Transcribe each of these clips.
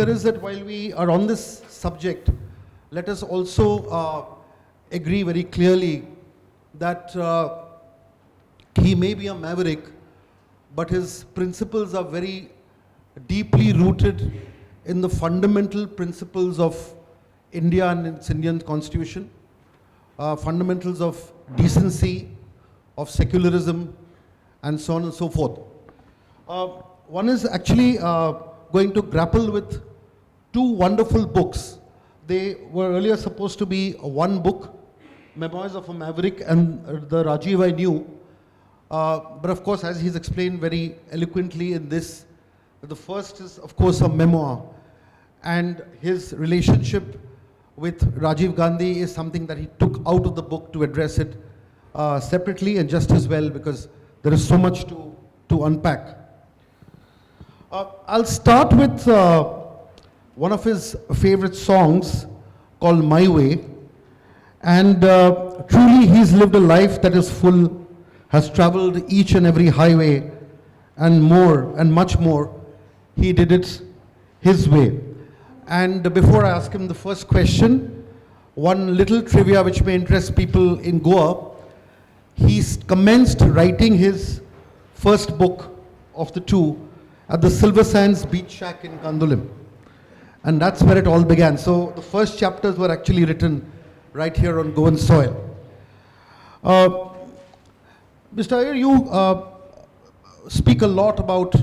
here is that while we are on this subject, let us also agree very clearly that he may be a maverick, but his principles are very deeply rooted in the fundamental principles of India and its Indian constitution, fundamentals of decency, of secularism, and so on and so forth. One is actually going to grapple with two wonderful books. They were earlier supposed to be one book, Memoirs of a Maverick and the Rajiv I Knew. But of course, as he's explained very eloquently in this, the first is of course a memoir, and his relationship with Rajiv Gandhi is something that he took out of the book to address it separately and just as well, because there is so much to unpack. I'll start with one of his favorite songs called My Way. And truly he's lived a life that is full, has traveled each and every highway and more and much more. He did it his way. And before I ask him the first question, one little trivia which may interest people in Goa. He commenced writing his first book of the two at the Silver Sands Beach Shack in Kandulim. And that's where it all began. So the first chapters were actually written right here on Goan soil. Mr. Aiyar, you speak a lot about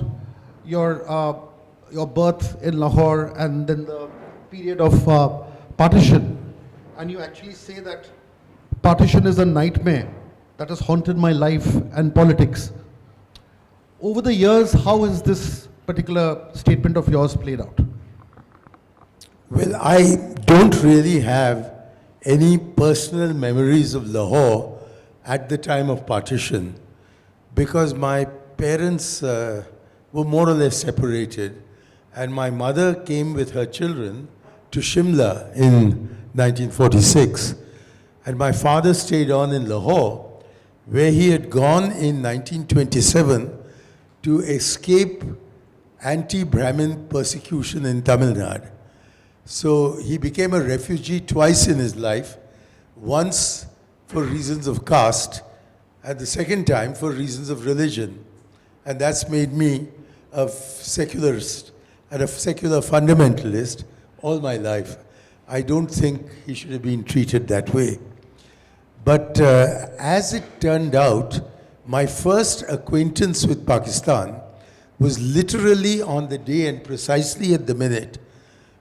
your birth in Lahore and then the period of partition. And you actually say that partition is a nightmare that has haunted my life and politics. Over the years, how has this particular statement of yours played out? Well, I don't really have any personal memories of Lahore at the time of partition because my parents were more or less separated, and my mother came with her children to Shimla in 1946, and my father stayed on in Lahore, where he had gone in 1927 to escape anti-Brahmin persecution in Tamil Nadu. So he became a refugee twice in his life, once for reasons of caste, and the second time for reasons of religion. And that's made me a secularist and a secular fundamentalist all my life. I don't think he should have been treated that way. But as it turned out, my first acquaintance with Pakistan was literally on the day and precisely at the minute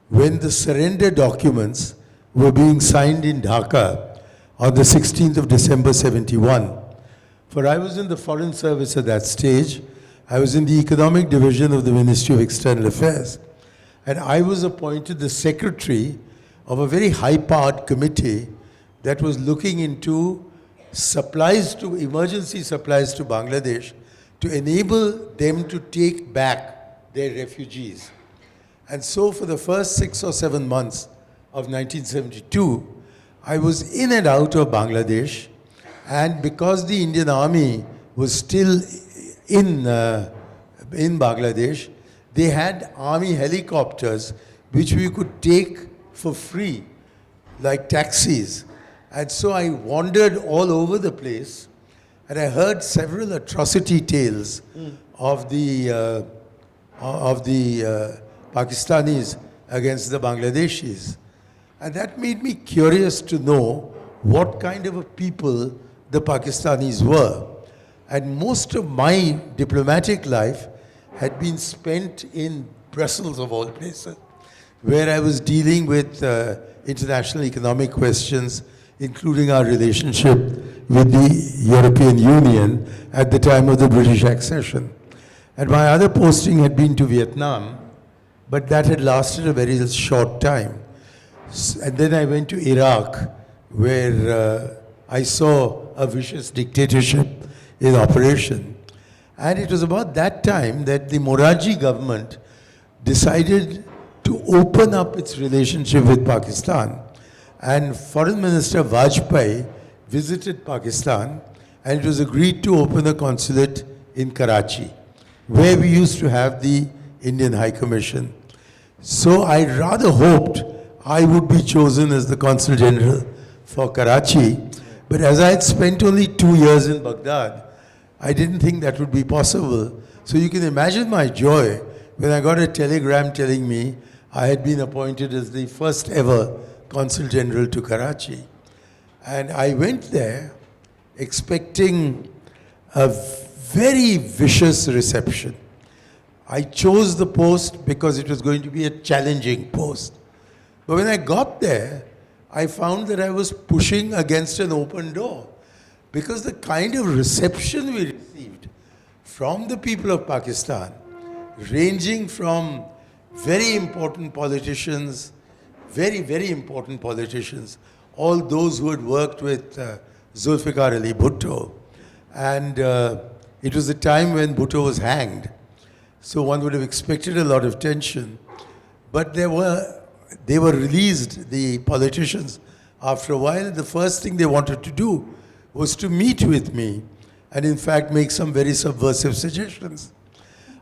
when the surrender documents were being signed in Dhaka on the 16th of December 71. For I was in the Foreign Service at that stage. I was in the Economic Division of the Ministry of External Affairs. And I was appointed the secretary of a very high-powered committee that was looking into emergency supplies to Bangladesh to enable them to take back their refugees. And so for the first 6 or 7 months of 1972, I was in and out of Bangladesh, and because the Indian Army was still in Bangladesh, they had army helicopters which we could take for free, like taxis. And so I wandered all over the place, and I heard several atrocity tales of the Pakistanis against the Bangladeshis. And that made me curious to know what kind of a people the Pakistanis were. And most of my diplomatic life had been spent in Brussels, of all places, where I was dealing with international economic questions, including our relationship with the European Union at the time of the British accession. And my other posting had been to Vietnam, but that had lasted a very short time. And then I went to Iraq, where I saw a vicious dictatorship in operation. And it was about that time that the Morarji government decided to open up its relationship with Pakistan. And Foreign Minister Vajpayee visited Pakistan, and it was agreed to open a consulate in Karachi, where we used to have the Indian High Commission. So I rather hoped I would be chosen as the Consul General for Karachi. But as I had spent only 2 years in Baghdad, I didn't think that would be possible. So you can imagine my joy when I got a telegram telling me I had been appointed as the first ever Consul General to Karachi. And I went there expecting a very vicious reception. I chose the post because it was going to be a challenging post. But when I got there, I found that I was pushing against an open door, because the kind of reception we received from the people of Pakistan, ranging from very important politicians, very, very important politicians, all those who had worked with Zulfikar Ali Bhutto. And it was the time when Bhutto was hanged. So one would have expected a lot of tension. But they were released, the politicians, after a while. The first thing they wanted to do was to meet with me and in fact make some very subversive suggestions.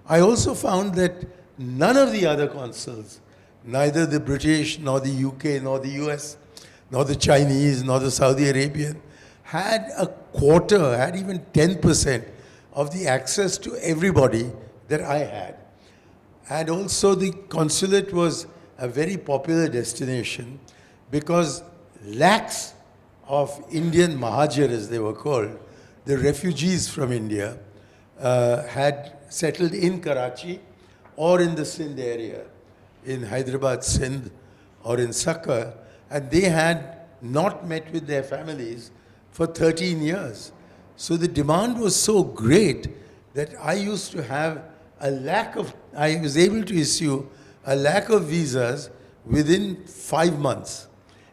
I also found that none of the other consuls, neither the British, nor the UK, nor the US, nor the Chinese, nor the Saudi Arabian, had a quarter, had even 10% of the access to everybody that I had. And also the consulate was a very popular destination because lakhs of Indian Mahajir, as they were called, the refugees from India, had settled in Karachi or in the Sindh area, in Hyderabad, Sindh, or in Sakka, and they had not met with their families for 13 years. So the demand was so great that I used to have I was able to issue a lakh of visas within 5 months.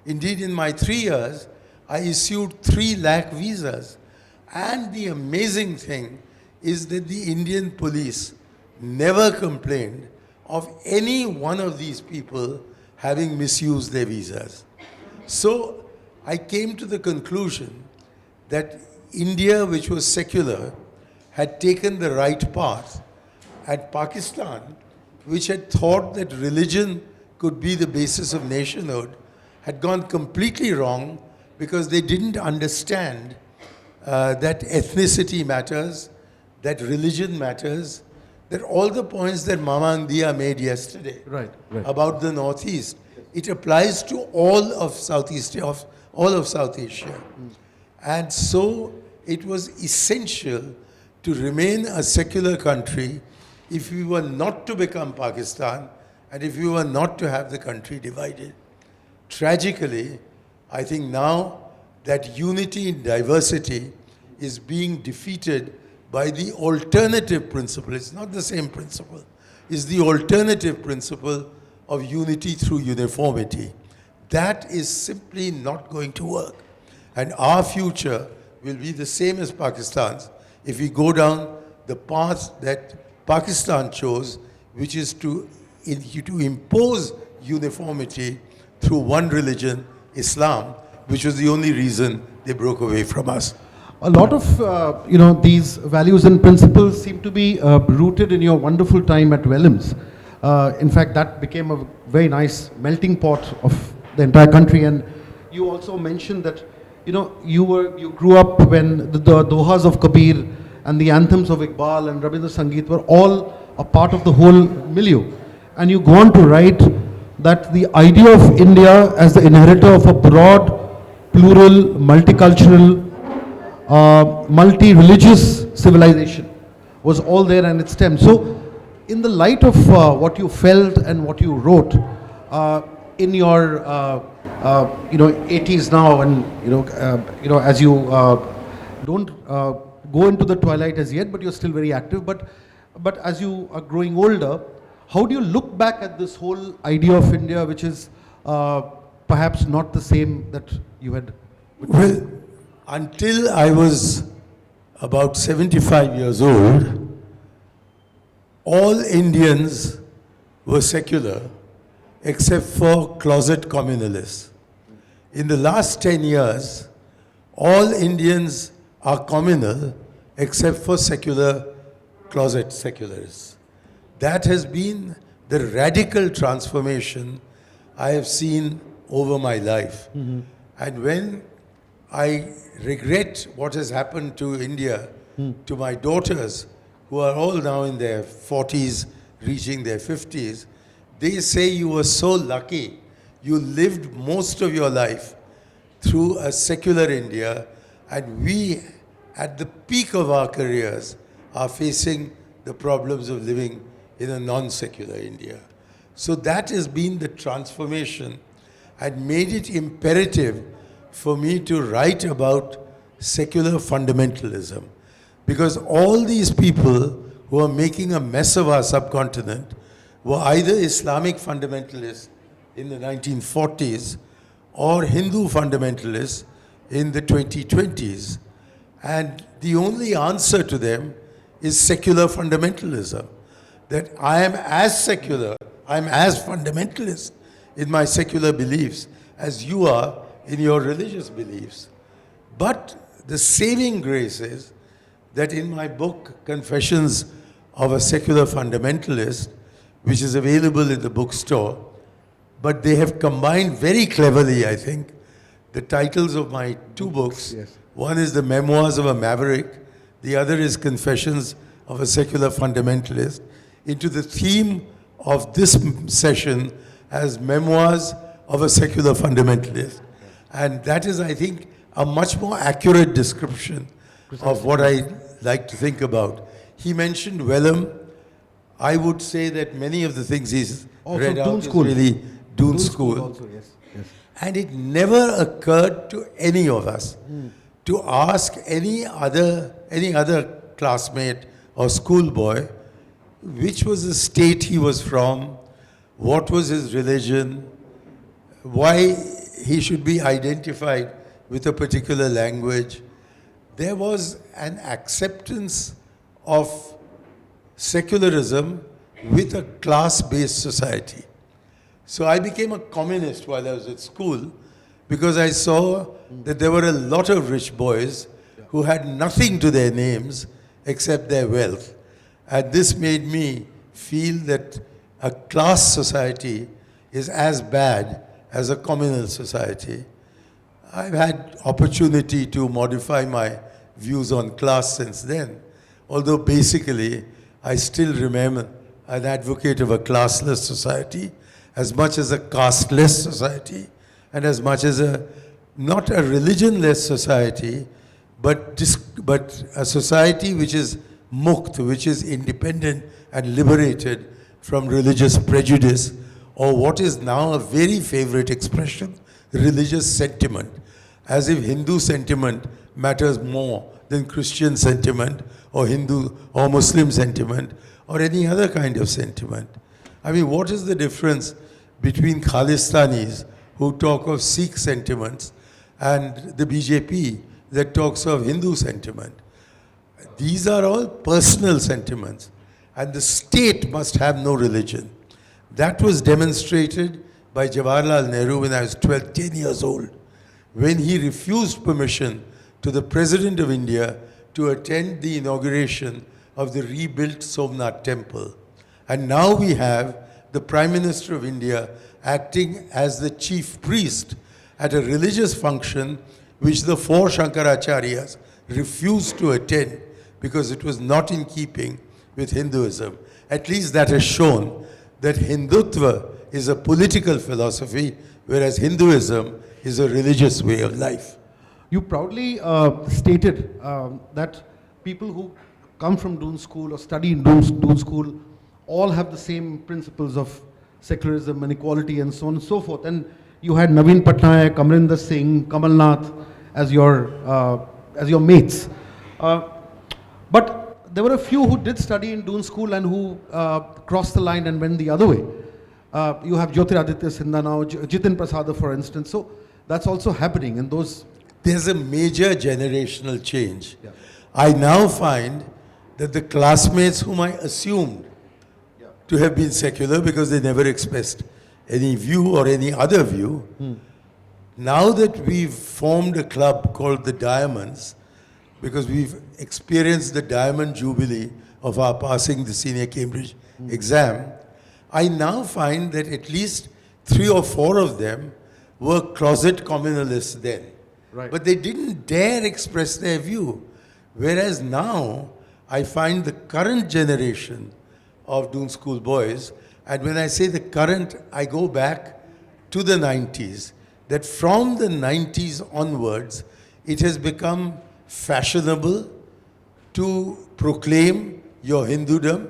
Indeed, in my 3 years, I issued 3 lakh visas. And the amazing thing is that the Indian police never complained of any one of these people having misused their visas. So I came to the conclusion that India, which was secular, had taken the right path, and Pakistan, which had thought that religion could be the basis of nationhood, had gone completely wrong because they didn't understand that ethnicity matters, that religion matters, that all the points that Mama Andia made yesterday about the Northeast, it applies to all of Southeast Asia. And so it was essential to remain a secular country if we were not to become Pakistan and if we were not to have the country divided. Tragically, I think now that unity in diversity is being defeated by the alternative principle. It's not the same principle. It's the alternative principle of unity through uniformity. That is simply not going to work. And our future will be the same as Pakistan's if we go down the path that Pakistan chose, which is to impose uniformity through one religion, Islam, which was the only reason they broke away from us. A lot of these values and principles seem to be rooted in your wonderful time at Wellams. In fact, that became a very nice melting pot of the entire country. And you also mentioned that you grew up when the dohas of Kabir and the anthems of Iqbal and Rabindra Sangeet were all a part of the whole milieu. And you go on to write that the idea of India as the inheritor of a broad, plural, multicultural, multi-religious civilization was all there and it stemmed. So, in the light of what you felt and what you wrote in your 80s now, and as you don't go into the twilight as yet, but you're still very active. But as you are growing older, how do you look back at this whole idea of India, which is perhaps not the same that you had? Well, until I was about 75 years old, all Indians were secular except for closet communalists. In the last 10 years, all Indians are communal except for closet secularists. That has been the radical transformation I have seen over my life. And when I regret what has happened to India, to my daughters, who are all now in their 40s, reaching their 50s, they say you were so lucky. You lived most of your life through a secular India, and we, at the peak of our careers, are facing the problems of living in a non-secular India. So that has been the transformation and made it imperative for me to write about secular fundamentalism. Because all these people who are making a mess of our subcontinent were either Islamic fundamentalists in the 1940s or Hindu fundamentalists in the 2020s. And the only answer to them is secular fundamentalism. That I am as secular, I am as fundamentalist in my secular beliefs as you are in your religious beliefs. But the saving grace is that in my book, Confessions of a Secular Fundamentalist, which is available in the bookstore, but they have combined very cleverly, I think, the titles of my two books. Yes. One is The Memoirs of a Maverick, the other is Confessions of a Secular Fundamentalist, into the theme of this session as Memoirs of a Secular Fundamentalist. And that is, I think, a much more accurate description of what I like to think about. He mentioned Vellum. I would say that many of the things he's read out is really Doon School. Also, yes. Yes. And it never occurred to any of us to ask any other classmate or schoolboy which was the state he was from, what was his religion, why he should be identified with a particular language. There was an acceptance of secularism with a class-based society. So I became a communist while I was at school because I saw that there were a lot of rich boys who had nothing to their names except their wealth. And this made me feel that a class society is as bad as a communal society. I've had opportunity to modify my views on class since then, although basically I still remain an advocate of a classless society as much as a casteless society and as much as not a religionless society, but a society which is mukt, which is independent and liberated from religious prejudice, or what is now a very favorite expression, religious sentiment, as if Hindu sentiment matters more than Christian sentiment or Hindu or Muslim sentiment or any other kind of sentiment. I mean, what is the difference between Khalistanis who talk of Sikh sentiments and the BJP that talks of Hindu sentiment? These are all personal sentiments, and the state must have no religion. That was demonstrated by Jawaharlal Nehru when I was 10 years old, when he refused permission to the President of India to attend the inauguration of the rebuilt Somnath temple. And now we have the Prime Minister of India acting as the chief priest at a religious function which the four Shankaracharyas refused to attend because it was not in keeping with Hinduism. At least that has shown that Hindutva is a political philosophy, whereas Hinduism is a religious way of life. You proudly stated that people who come from Doon School or study in Doon School all have the same principles of secularism and equality and so on and so forth. And you had Naveen Patnaik, Amrinder Singh, Kamal Nath as your mates. But there were a few who did study in Doon School and who crossed the line and went the other way. You have Jyotiraditya Sindha now, Jitin Prasada, for instance. So that's also happening. And those. There's a major generational change. Yeah. I now find that the classmates whom I assumed to have been secular because they never expressed any view or any other view, now that we've formed a club called the Diamonds, because we've experienced the Diamond Jubilee of our passing the Senior Cambridge exam, I now find that at least 3 or 4 of them were closet communalists then. Right. But they didn't dare express their view. Whereas now, I find the current generation of Doon School boys, and when I say the current, I go back to the 90s, that from the 90s onwards, it has become fashionable to proclaim your Hindudom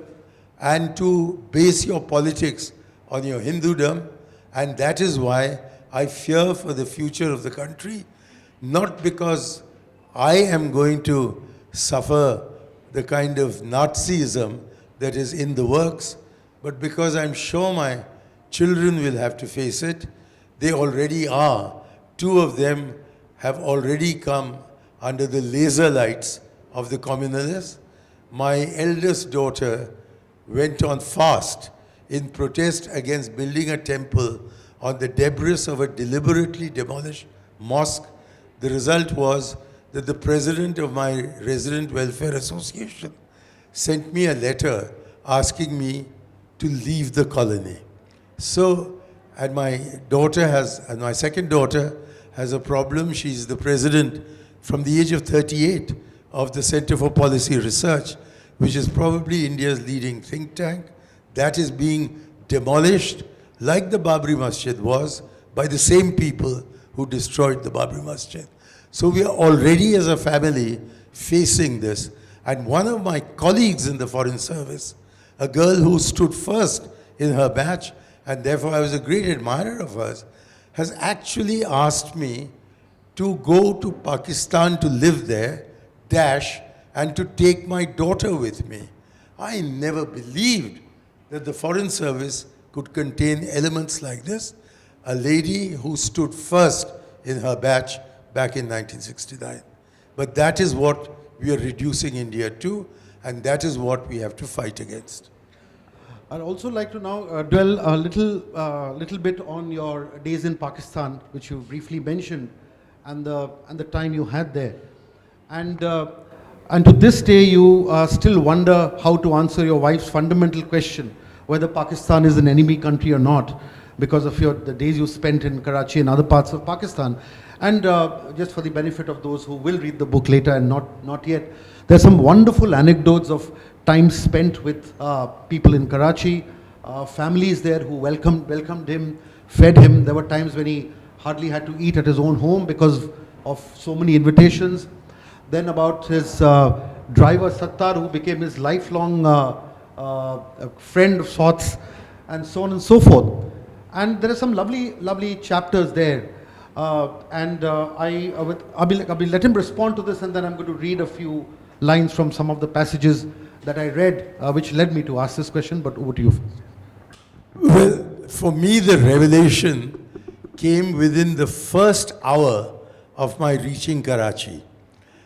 and to base your politics on your Hindudom, and that is why I fear for the future of the country, not because I am going to suffer the kind of Nazism that is in the works, but because I'm sure my children will have to face it. They already are. 2 of them have already come under the laser lights of the communalists. My eldest daughter went on fast in protest against building a temple on the debris of a deliberately demolished mosque. The result was that the president of my resident welfare association sent me a letter asking me to leave the colony. So, and my second daughter has a problem. She's the president from the age of 38 of the Center for Policy Research, which is probably India's leading think tank. That is being demolished, like the Babri Masjid was, by the same people who destroyed the Babri Masjid. So we are already as a family facing this. And one of my colleagues in the Foreign Service, a girl who stood first in her batch, and therefore I was a great admirer of hers, has actually asked me to go to Pakistan to live there, and to take my daughter with me. I never believed that the Foreign Service could contain elements like this. A lady who stood first in her batch back in 1969. But that is what we are reducing India to, and that is what we have to fight against. I'd also like to now dwell a little bit on your days in Pakistan, which you briefly mentioned, and the time you had there. And to this day, you still wonder how to answer your wife's fundamental question, whether Pakistan is an enemy country or not, because of the days you spent in Karachi and other parts of Pakistan. And just for the benefit of those who will read the book later and not yet, there's some wonderful anecdotes of time spent with people in Karachi, families there who welcomed him, fed him. There were times when he hardly had to eat at his own home because of so many invitations. Then about his driver Sattar, who became his lifelong friend of sorts, and so on and so forth. And there are some lovely chapters there. I'll let him respond to this, and then I'm going to read a few lines from some of the passages that I read, which led me to ask this question, but over to you. Well, for me, the revelation came within the first hour of my reaching Karachi.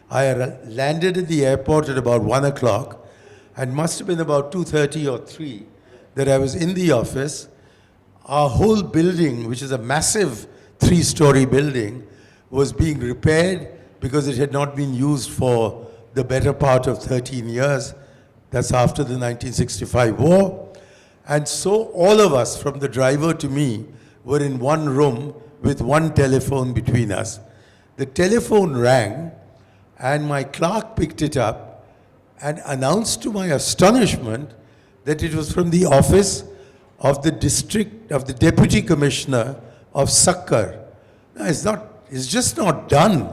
I landed at the airport at about 1 o'clock, and must have been about 2:30 or 3 that I was in the office. Our whole building, which is a massive 3-story building, was being repaired because it had not been used for the better part of 13 years. That's after the 1965 war. And so all of us, from the driver to me, were in one room with one telephone between us. The telephone rang, and my clerk picked it up and announced to my astonishment that it was from the office of the Deputy Commissioner of Sakkar. Now, it's just not done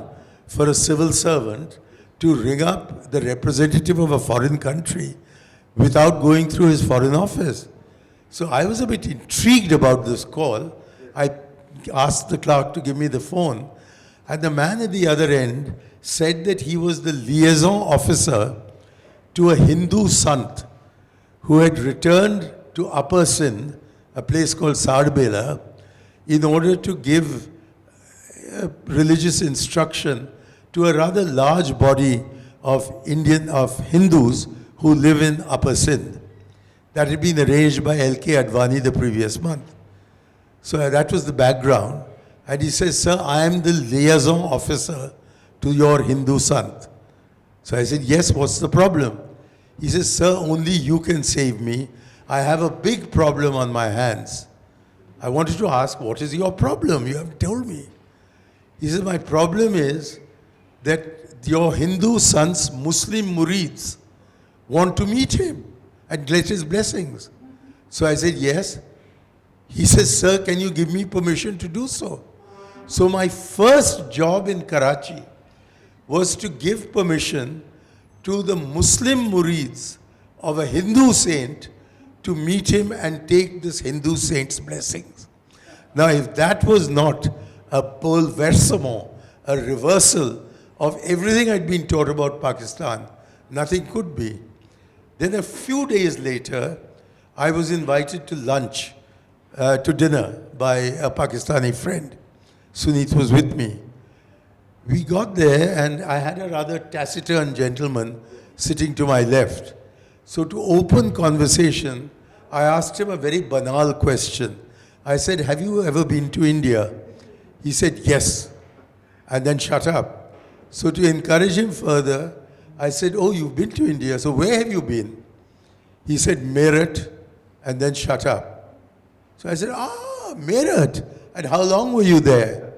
for a civil servant to ring up the representative of a foreign country without going through his foreign office. So I was a bit intrigued about this call. I asked the clerk to give me the phone, and the man at the other end said that he was the liaison officer to a Hindu sant who had returned to Upper Sindh, a place called Sardbela, in order to give religious instruction to a rather large body of Hindus who live in Upper Sindh. That had been arranged by L.K. Advani the previous month. So that was the background. And he says, "Sir, I am the liaison officer to your Hindu sant." So I said, "Yes, what's the problem?" He says, "Sir, only you can save me. I have a big problem on my hands. I wanted to ask, what is your problem? You haven't told me. He said, my problem is that your Hindu son's Muslim murids want to meet him and get his blessings. So I said, yes. He says, sir, can you give me permission to do so? So my first job in Karachi was to give permission to the Muslim murids of a Hindu saint to meet him and take this Hindu saint's blessings. Now, if that was not a bouleversement, a reversal of everything I'd been taught about Pakistan, nothing could be. Then a few days later, I was invited to lunch, to dinner by a Pakistani friend. Sunit was with me. We got there and I had a rather taciturn gentleman sitting to my left. So to open conversation, I asked him a very banal question. I said, have you ever been to India? He said, yes, and then shut up. So to encourage him further, I said, oh, you've been to India, so where have you been? He said, Meerut, and then shut up. So I said, Meerut, and how long were you there?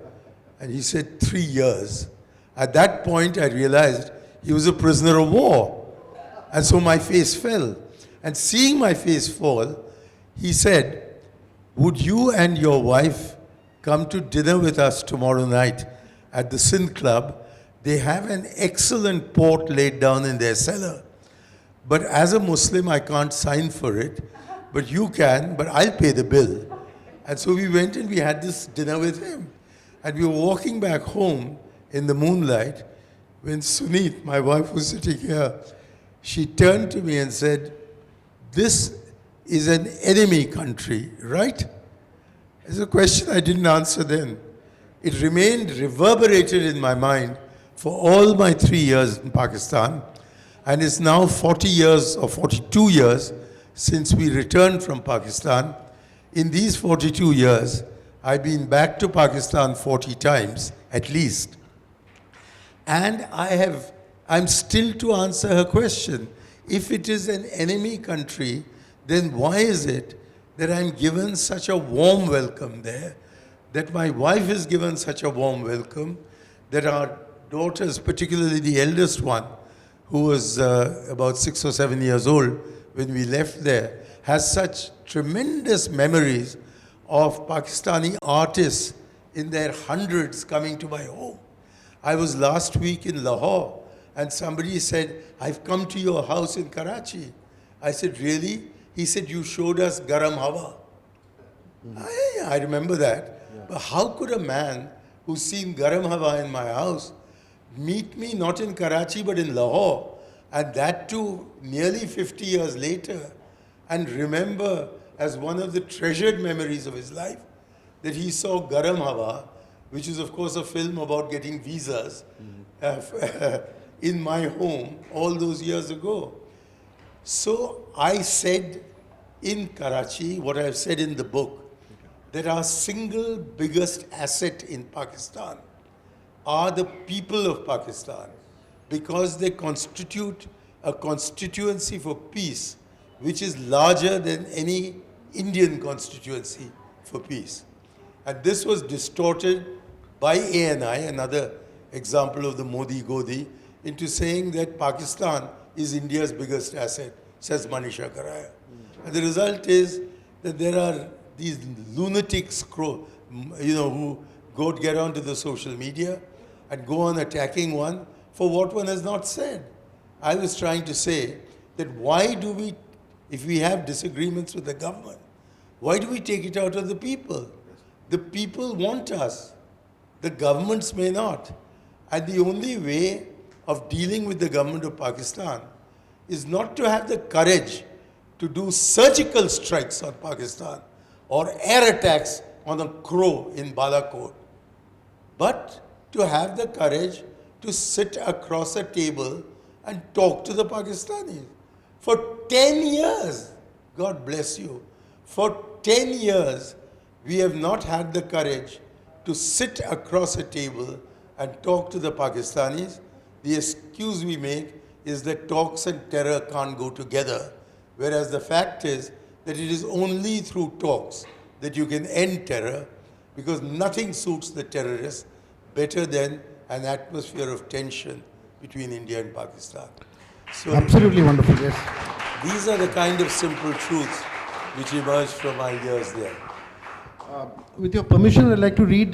And he said, 3 years. At that point, I realized he was a prisoner of war. And so my face fell. And seeing my face fall, he said, would you and your wife come to dinner with us tomorrow night at the Sindh Club? They have an excellent port laid down in their cellar. But as a Muslim, I can't sign for it. But you can, but I'll pay the bill. And so we went and we had this dinner with him. And we were walking back home in the moonlight when Sunit, my wife, was sitting here. She turned to me and said, this is an enemy country, right? It's a question I didn't answer then. It remained reverberated in my mind for all my 3 years in Pakistan. And it's now 40 years or 42 years since we returned from Pakistan. In these 42 years, I've been back to Pakistan 40 times, at least. And I'm still to answer her question. If it is an enemy country, then why is it that I'm given such a warm welcome there, that my wife is given such a warm welcome, that our daughters, particularly the eldest one, who was about 6 or 7 years old when we left there, has such tremendous memories of Pakistani artists in their hundreds coming to my home. I was last week in Lahore and somebody said, I've come to your house in Karachi. I said, really? He said, you showed us Garam Hawa. I remember that. Yeah. But how could a man who's seen Garam Hawa in my house meet me not in Karachi but in Lahore, and that too nearly 50 years later, and remember as one of the treasured memories of his life that he saw Garam Hawa, which is of course a film about getting visas, in my home all those years ago. So I said in Karachi what I've said in the book, that our single biggest asset in Pakistan are the people of Pakistan, because they constitute a constituency for peace which is larger than any Indian constituency for peace. And this was distorted by ANI, another example of the Modi Godi, into saying that Pakistan is India's biggest asset, says Shankar Aiyar. And the result is that there are these lunatics, who get onto the social media and go on attacking one for what one has not said. I was trying to say that why do we, if we have disagreements with the government, why do we take it out of the people? The people want us. The governments may not. And the only way of dealing with the government of Pakistan is not to have the courage to do surgical strikes on Pakistan or air attacks on a crow in Balakot, but to have the courage to sit across a table and talk to the Pakistanis. For 10 years, God bless you, for 10 years, we have not had the courage to sit across a table and talk to the Pakistanis. The excuse we make is that talks and terror can't go together, whereas the fact is that it is only through talks that you can end terror, because nothing suits the terrorists better than an atmosphere of tension between India and Pakistan. So Absolutely wonderful, yes. these are the kind of simple truths which emerged from my years there. With your permission, I'd like to read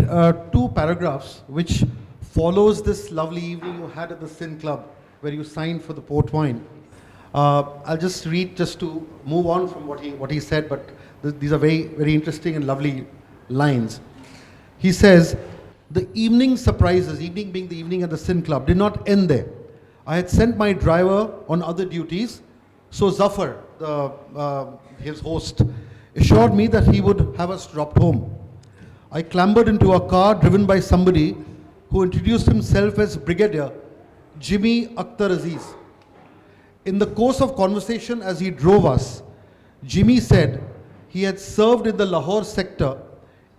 two paragraphs which follows this lovely evening you had at the Sin Club where you signed for the port wine. I'll just read just to move on from what he said, but these are very, very interesting and lovely lines. He says, the evening surprises, evening being the evening at the Sin Club, did not end there. I had sent my driver on other duties, so Zafar, his host, assured me that he would have us dropped home. I clambered into a car driven by somebody who introduced himself as Brigadier Jimmy Akhtar Aziz. In the course of conversation as he drove us, Jimmy said he had served in the Lahore sector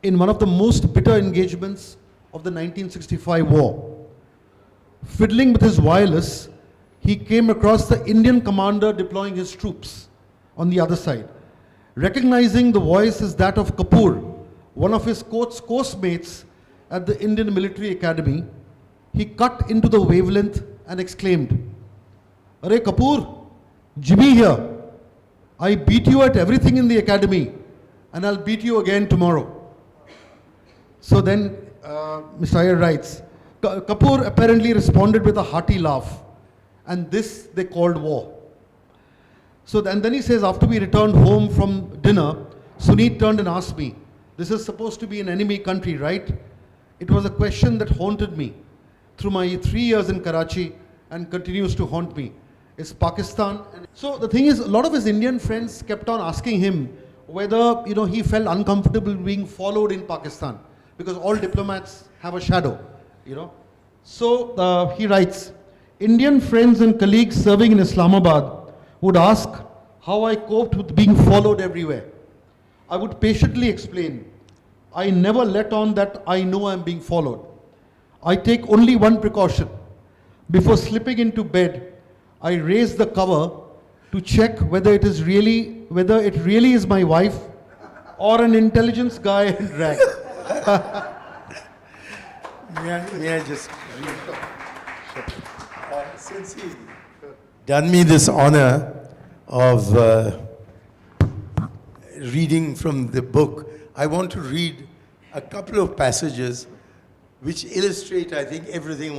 in one of the most bitter engagements of the 1965 war. Fiddling with his wireless, he came across the Indian commander deploying his troops on the other side. Recognizing the voice as that of Kapoor, one of his course-mates at the Indian Military Academy, he cut into the wavelength and exclaimed, "Arey Kapoor, Jimmy here. I beat you at everything in the academy and I'll beat you again tomorrow." So then Mr. Aiyar writes, Kapoor apparently responded with a hearty laugh, and this they called war. And then he says, after we returned home from dinner, Suneet turned and asked me, "This is supposed to be an enemy country, right?" It was a question that haunted me through my 3 years in Karachi and continues to haunt me. Is Pakistan? So the thing is, a lot of his Indian friends kept on asking him whether he felt uncomfortable being followed in Pakistan, because all diplomats have a shadow. So he writes, Indian friends and colleagues serving in Islamabad would ask how I coped with being followed everywhere. I would patiently explain, I never let on that I know I'm being followed. I take only one precaution. Before slipping into bed, I raise the cover to check whether it really is my wife or an intelligence guy in drag. May I just read? Since he's done me this honor of reading from the book, I want to read a couple of passages which illustrate, I think, everything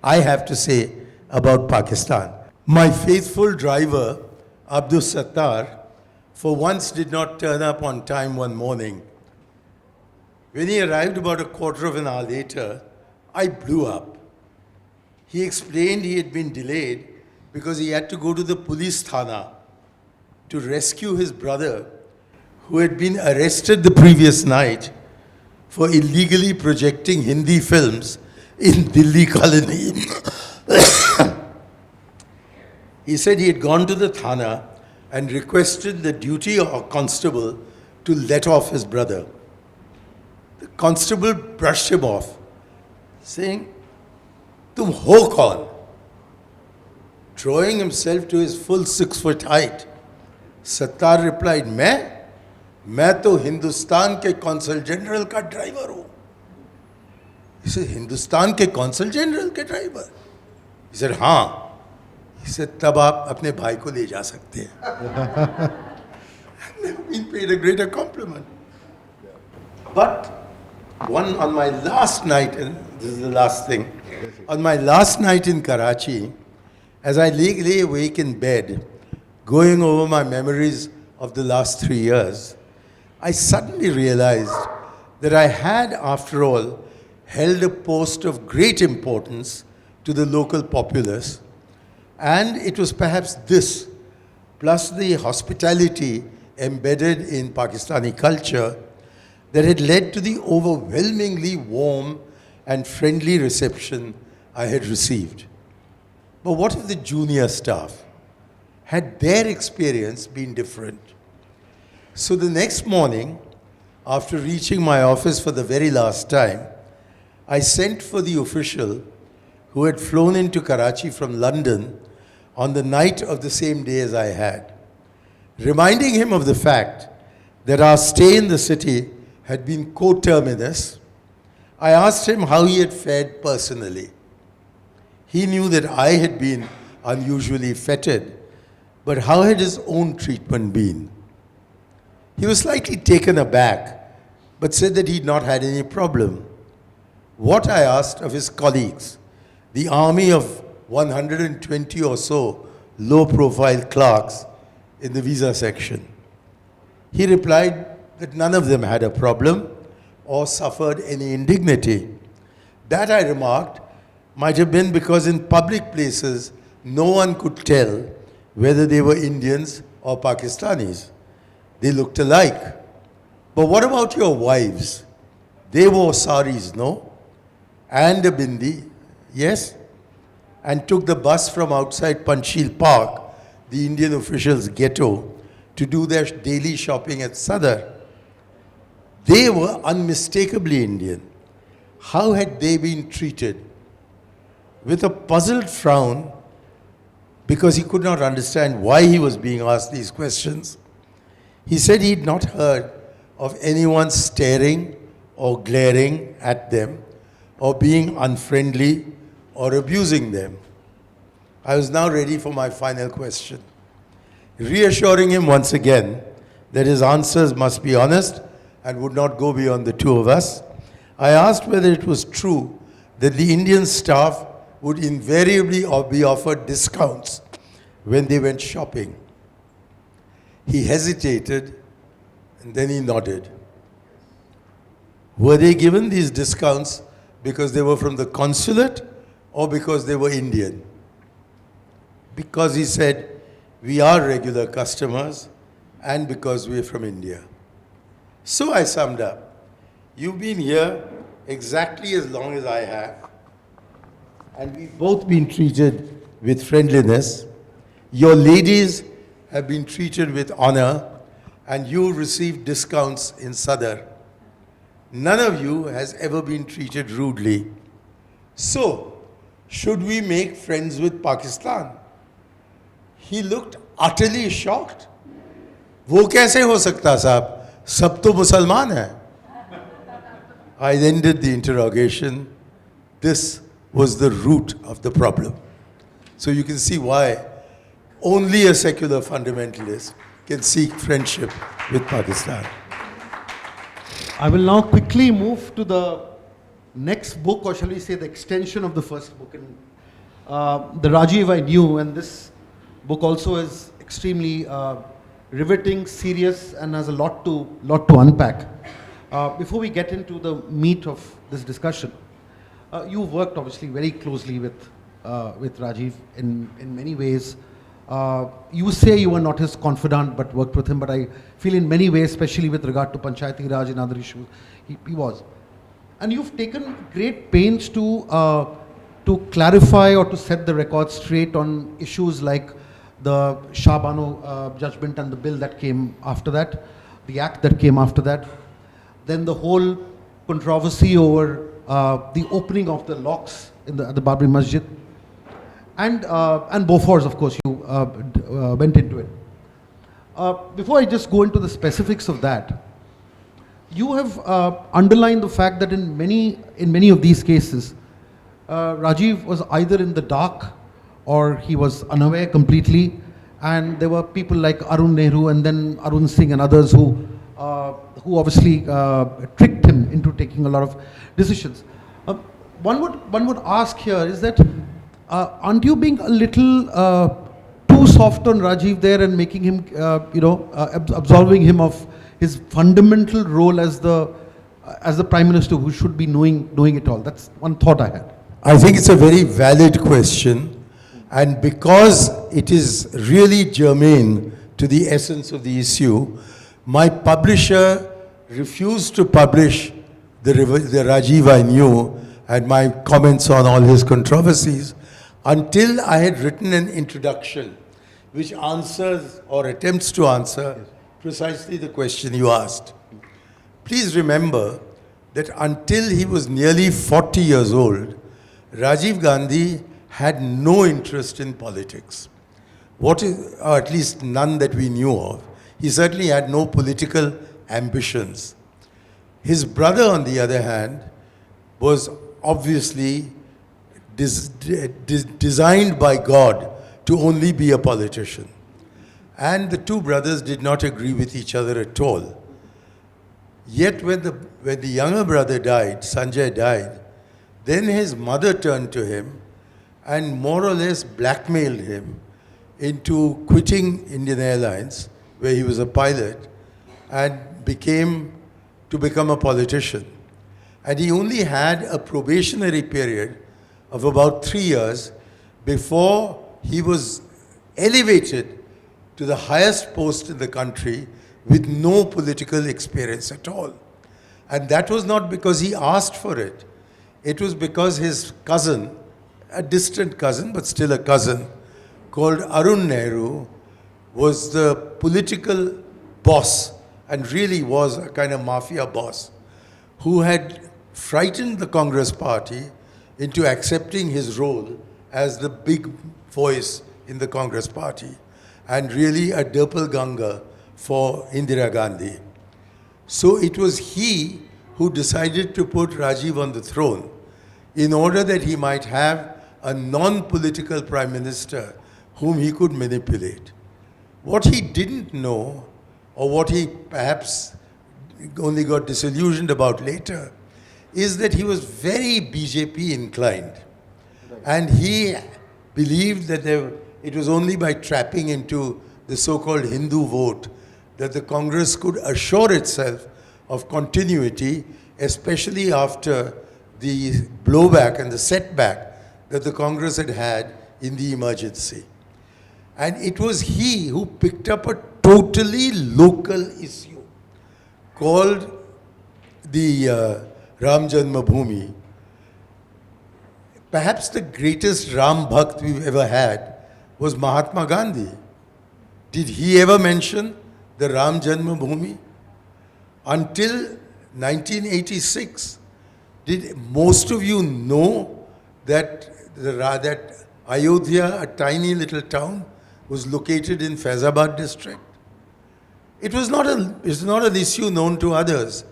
I have to say about Pakistan. My faithful driver, Abdul Sattar, for once did not turn up on time one morning. When he arrived about a quarter of an hour later, I blew up. He explained he had been delayed because he had to go to the police thana to rescue his brother, who had been arrested the previous night for illegally projecting Hindi films in Delhi colony. He said he had gone to the thana and requested the duty constable to let off his brother. The constable brushed him off, saying, "Tum ho kaun?" Drawing himself to his full 6 foot height, Sattar replied, मैं तो हिंदुस्तान के consul general का driver हूँ. He said, Hindustan के consul general के driver? He said, हाँ. He said, तब आप अपने भाई को ले जा सकते हैं. I've never been paid a greater compliment. But on my last night, and this is the last thing, on my last night in Karachi, as I lay awake in bed, going over my memories of the last 3 years, I suddenly realized that I had, after all, held a post of great importance to the local populace, and it was perhaps this, plus the hospitality embedded in Pakistani culture, that had led to the overwhelmingly warm and friendly reception I had received. But what if the junior staff? Had their experience been different? So the next morning, after reaching my office for the very last time, I sent for the official who had flown into Karachi from London on the night of the same day as I had. reminding him of the fact that our stay in the city had been coterminous, I asked him how he had fared personally. He knew that I had been unusually fettered, but how had his own treatment been? He was slightly taken aback, but said that he'd not had any problem. What, I asked, of his colleagues, the army of 120 or so low-profile clerks in the visa section. He replied that none of them had a problem or suffered any indignity. That, I remarked, might have been because in public places no one could tell whether they were Indians or Pakistanis. They looked alike. But what about your wives? They wore saris, no? And a bindi, yes? And took the bus from outside Panchsheel Park, the Indian officials' ghetto, to do their daily shopping at Sadar. They were unmistakably Indian. How had they been treated? With a puzzled frown, because he could not understand why he was being asked these questions, he said he'd not heard of anyone staring or glaring at them or being unfriendly or abusing them. I was now ready for my final question. Reassuring him once again that his answers must be honest and would not go beyond the two of us, I asked whether it was true that the Indian staff would invariably be offered discounts when they went shopping. He hesitated and then he nodded. Were they given these discounts because they were from the consulate or because they were Indian? Because, he said, we are regular customers and because we're from India. So I summed up. You've been here exactly as long as I have, and we've both been treated with friendliness. Your ladies have been treated with honor, and you received discounts in Sadar. None of you has ever been treated rudely. So, should we make friends with Pakistan? He looked utterly shocked. वो कैसे हो सकता साहब? सब तो मुसलमान हैं. I ended the interrogation. This was the root of the problem. So you can see why only a secular fundamentalist can seek friendship with Pakistan. I will now quickly move to the next book, or shall we say the extension of the first book. And, the Rajiv I knew, and this book also is extremely riveting, serious, and has a lot to unpack. Before we get into the meat of this discussion, you worked obviously very closely with Rajiv in many ways. You say you were not his confidant but worked with him, but I feel in many ways, especially with regard to Panchayati Raj and other issues, he was. And you've taken great pains to clarify or to set the record straight on issues like the Shah Bano judgment and the bill that came after that, the act that came after that, then the whole controversy over the opening of the locks at the Babri Masjid, and Bofors, of course, you went into it. Before I just go into the specifics of that, you have underlined the fact that in many of these cases, Rajiv was either in the dark or he was unaware completely, and there were people like Arun Nehru and then Arun Singh and others who obviously tricked him into taking a lot of decisions. One would ask here is that aren't you being a little too soft on Rajiv there and making him, absolving him of his fundamental role as the Prime Minister who should be knowing it all? That's one thought I had. I think it's a very valid question, and because it is really germane to the essence of the issue, my publisher refused to publish the Rajiv I knew and my comments on all his controversies until I had written an introduction which answers or attempts to answer precisely the question you asked. Please remember that until he was nearly 40 years old, Rajiv Gandhi had no interest in politics, or at least none that we knew of. He certainly had no political ambitions. His brother, on the other hand, was obviously designed by God to only be a politician. And the two brothers did not agree with each other at all. Yet when the younger brother died, Sanjay died, then his mother turned to him and more or less blackmailed him into quitting Indian Airlines, where he was a pilot, and become a politician. And he only had a probationary period of about 3 years before he was elevated to the highest post in the country with no political experience at all. And that was not because he asked for it. It was because his cousin, a distant cousin, but still a cousin, called Arun Nehru, was the political boss, and really was a kind of mafia boss, who had frightened the Congress party into accepting his role as the big voice in the Congress party, and really a doppelganger for Indira Gandhi. So it was he who decided to put Rajiv on the throne in order that he might have a non-political prime minister whom he could manipulate. What he didn't know, or what he perhaps only got disillusioned about later, is that he was very BJP inclined. And he believed that it was only by trapping into the so-called Hindu vote that the Congress could assure itself of continuity, especially after the blowback and the setback that the Congress had had in the emergency. And it was he who picked up a totally local issue called the Ram Janmabhoomi. Perhaps the greatest Ram Bhakt we've ever had was Mahatma Gandhi. Did he ever mention the Ram Janmabhoomi? Until 1986, did most of you know that Ayodhya, a tiny little town, was located in Faizabad district? It's not an issue known to others,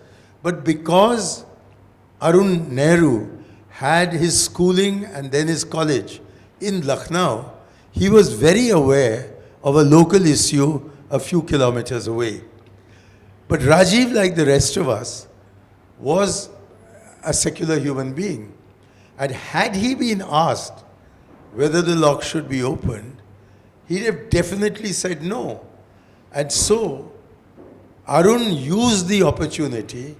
but because Arun Nehru had his schooling and then his college in Lucknow, he was very aware of a local issue a few kilometers away. But Rajiv, like the rest of us, was a secular human being. And had he been asked whether the lock should be opened, he'd have definitely said no. And so, Arun used the opportunity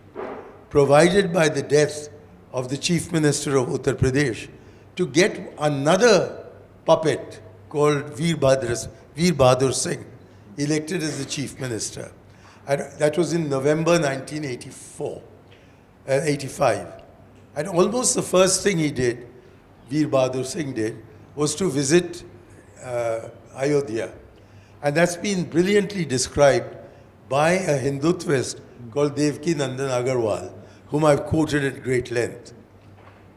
provided by the death of the Chief Minister of Uttar Pradesh to get another puppet called Veer Bahadur Singh elected as the Chief Minister. And that was in November 1985. And almost the first thing he did, Veer Bahadur Singh did, was to visit Ayodhya. And that's been brilliantly described by a Hindutvist called Devki Nandan Agarwal, whom I've quoted at great length.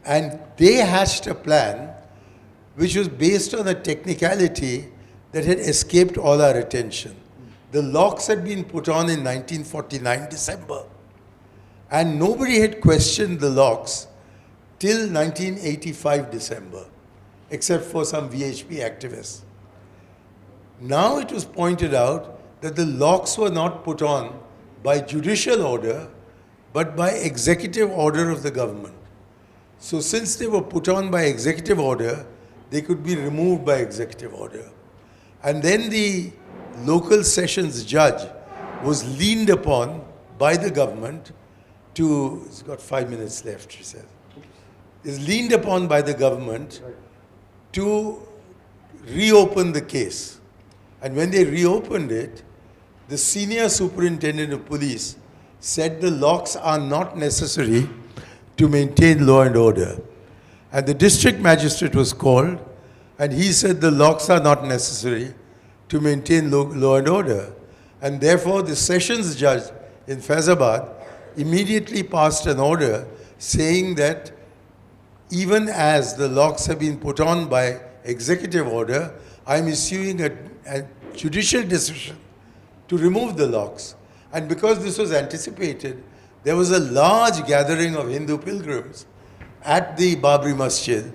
And they hatched a plan which was based on a technicality that had escaped all our attention. The locks had been put on in 1949 December, and nobody had questioned the locks till 1985 December, except for some VHP activists. Now it was pointed out that the locks were not put on by judicial order, but by executive order of the government. So since they were put on by executive order, they could be removed by executive order. And then the local sessions judge was leaned upon by the government to, it's got 5 minutes left, she says, is leaned upon by the government to reopen the case. And when they reopened it, the senior superintendent of police said the locks are not necessary to maintain law and order. And the district magistrate was called, and he said the locks are not necessary to maintain law and order. And therefore, the sessions judge in Faizabad immediately passed an order saying that even as the locks have been put on by executive order, I'm issuing a judicial decision to remove the locks. And because this was anticipated, there was a large gathering of Hindu pilgrims at the Babri Masjid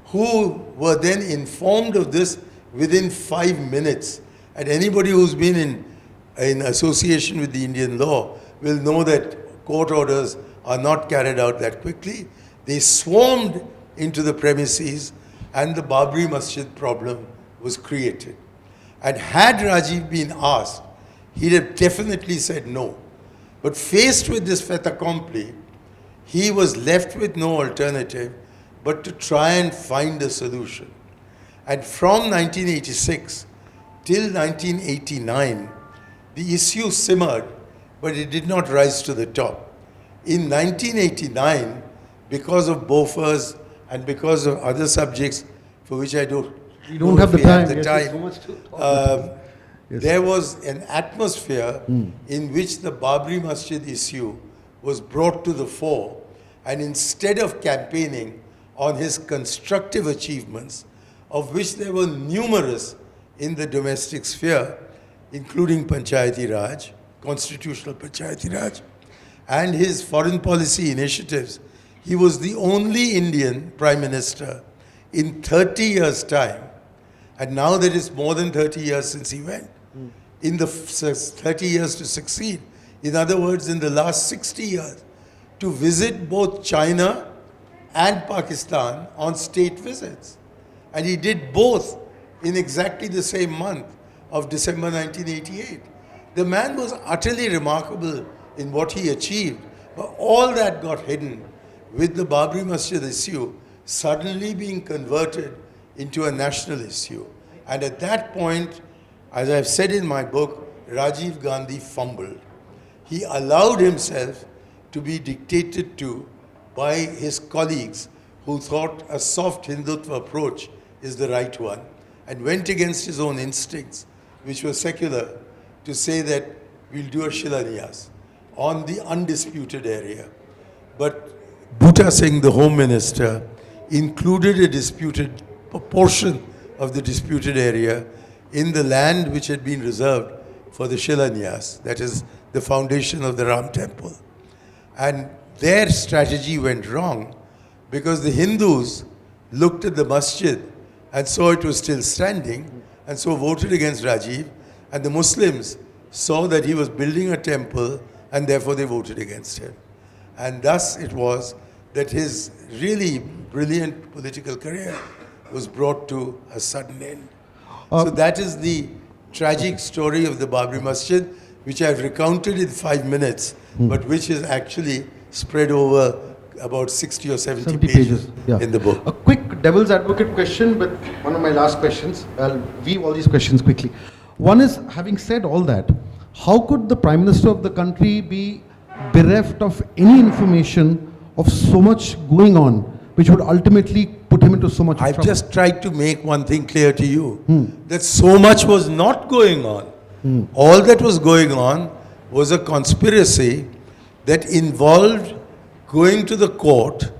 who were then informed of this within 5 minutes. And anybody who's been in association with the Indian law will know that court orders are not carried out that quickly. They swarmed into the premises and the Babri Masjid problem was created. And had Rajiv been asked, he'd have definitely said no. But faced with this fait accompli, he was left with no alternative but to try and find a solution. And from 1986 till 1989, the issue simmered, but it did not rise to the top. In 1989, because of Bofors and because of other subjects for which I don't We don't have the time. time, So much to talk about. Yes. there was an atmosphere in which the Babri Masjid issue was brought to the fore, and instead of campaigning on his constructive achievements, of which there were numerous in the domestic sphere, including Panchayati Raj, constitutional Panchayati Raj, and his foreign policy initiatives, he was the only Indian Prime Minister in 30 years' time, and now that is more than 30 years since he went, in the 30 years to succeed. In other words, in the last 60 years, to visit both China and Pakistan on state visits. And he did both in exactly the same month of December 1988. The man was utterly remarkable in what he achieved, but all that got hidden with the Babri Masjid issue suddenly being converted into a national issue. And at that point, as I've said in my book, Rajiv Gandhi fumbled. He allowed himself to be dictated to by his colleagues who thought a soft Hindutva approach is the right one, and went against his own instincts, which were secular, to say that we'll do a Shilanyas on the undisputed area. But Bhutta Singh, the Home Minister, included a portion of the disputed area in the land which had been reserved for the Shilanyas, that is the foundation of the Ram Temple. And their strategy went wrong because the Hindus looked at the masjid and saw it was still standing and so voted against Rajiv, and the Muslims saw that he was building a temple and therefore they voted against him. And thus it was that his really brilliant political career was brought to a sudden end. So that is the tragic story of the Babri Masjid, which I've recounted in 5 minutes, but which is actually spread over about 60 or 70 pages yeah. in the book. A quick devil's advocate question, but one of my last questions. I'll weave all these questions quickly. One is, having said all that, how could the Prime Minister of the country be bereft of any information of so much going on, which would ultimately put him into so much I've trouble? just tried to make one thing clear to you, that so much was not going on. All that was going on was a conspiracy that involved going to the court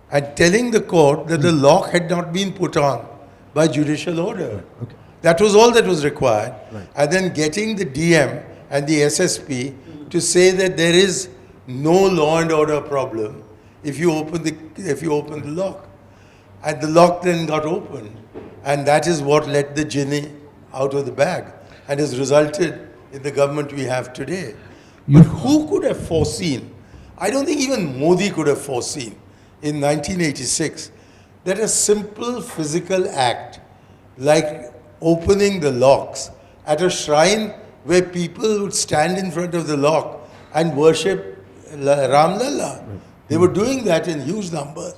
and telling the court that the lock had not been put on by judicial order. Okay. That was all that was required. Right. And then getting the DM and the SSP to say that there is no law and order problem if you open the lock. And the lock then got opened. And that is what let the genie out of the bag and has resulted in the government we have today. But who could have foreseen? I don't think even Modi could have foreseen in 1986 that a simple physical act like opening the locks at a shrine where people would stand in front of the lock and worship Ram Lalla, they were doing that in huge numbers,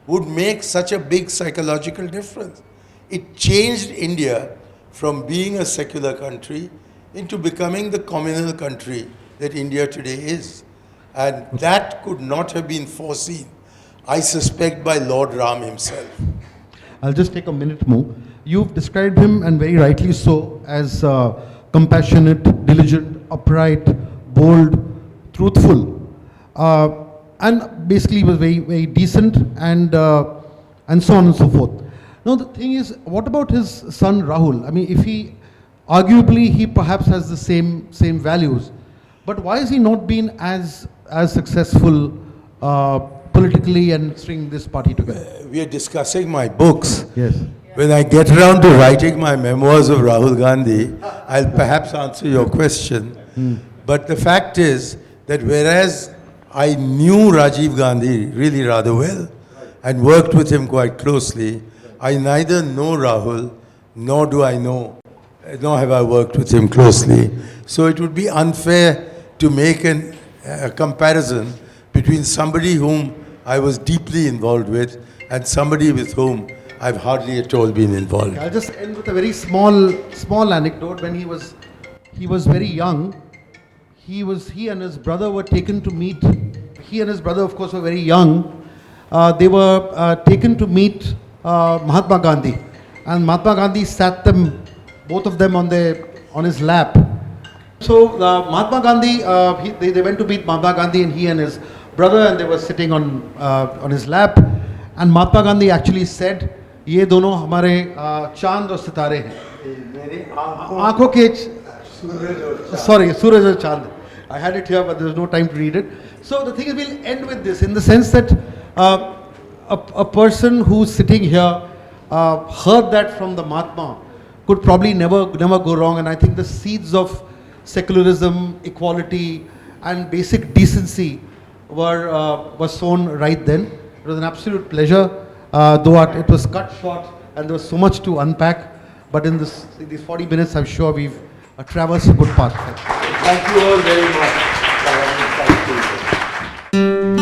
would make such a big psychological difference. It changed India from being a secular country into becoming the communal country that India today is. And that could not have been foreseen, I suspect, by Lord Ram himself. I'll just take a minute more. You've described him, and very rightly so, as compassionate, diligent, upright, bold, truthful, and basically he was very, very decent, and so on and so forth. Now the thing is, what about his son Rahul? I mean, if he Arguably, he perhaps has the same values. But why has he not been as successful politically and string this party together? We are discussing my books. Yes. When I get around to writing my memoirs of Rahul Gandhi, I'll perhaps answer your question. But the fact is that whereas I knew Rajiv Gandhi really rather well and worked with him quite closely, I neither know Rahul nor have I worked with him closely. So it would be unfair to make a comparison between somebody whom I was deeply involved with and somebody with whom I've hardly at all been involved. I'll just end with a very small anecdote. When he was very young, he and his brother were taken to meet. He and his brother, of course, were very young. They were taken to meet Mahatma Gandhi, and Mahatma Gandhi sat them, both of them, on his lap. So Mahatma Gandhi, they went to meet Mahatma Gandhi, and he and his brother, and they were sitting on his lap. And Mahatma Gandhi actually said, "ये दोनों हमारे चांद और सितारे हैं." आँखों के सूरज और चांद. I had it here, but there was no time to read it. So the thing is, we'll end with this in the sense that a person who's sitting here heard that from the Mahatma could probably never go wrong. And I think the seeds of secularism, equality, and basic decency were sown right then. It was an absolute pleasure, though it was cut short and there was so much to unpack. But in these 40 minutes, I'm sure we've traversed a good path. Thank you all very much. Thank you.